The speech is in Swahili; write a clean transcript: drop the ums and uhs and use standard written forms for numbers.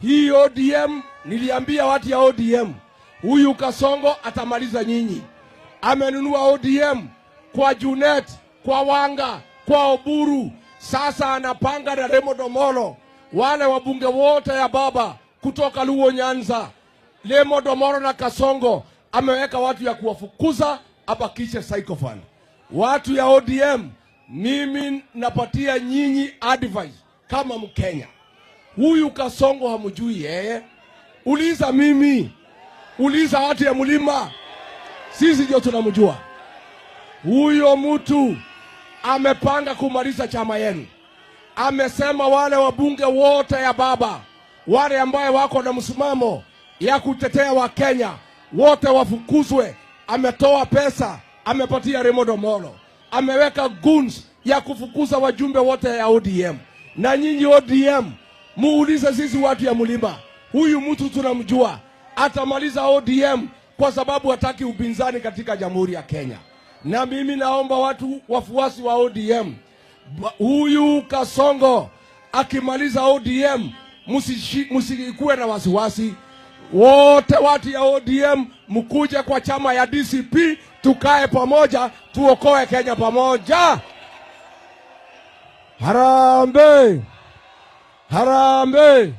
Hii ODM, niliambia watu ya ODM, huyu Kasongo atamaliza nyinyi. Amenunua ODM kwa Junet, kwa Wanga, kwa Oburu. Sasa anapanga na Raymond Omolo, wale wabunge wote ya baba kutoka Luo Nyanza. Raymond Omolo na Kasongo ameweka watu ya kuwafukuza, abakishe psychophone. Watu ya ODM, mimi napatia nyinyi advice kama Mkenya. Huyu Kasongo hamjui yeye. Uliza mimi. Uliza watu ya Mlima. Sisi ndio tunamjua. Huyo mtu amepanga kumaliza chama yenu. Amesema wale wabunge wote ya baba, wale ambao wako na msimamo ya kutetea wa Kenya, wote wafukuzwe. Ametoa pesa, amepatia Raymond Omolo. Ameweka guns ya kufukuza wajumbe wote ya ODM. Na nyinyi ODM, muulize sisi watu ya Mlima. Huyu mtu tunamjua. Atamaliza ODM kwa sababu hataki upinzani katika Jamhuri ya Kenya. Na mimi naomba watu wafuasi wa ODM, huyu Kasongo akimaliza ODM, msikuwe na wasiwasi. Wote watu ya ODM mkuje kwa chama ya DCP, tukae pamoja, tuokoe Kenya pamoja. Harambee! Harambee!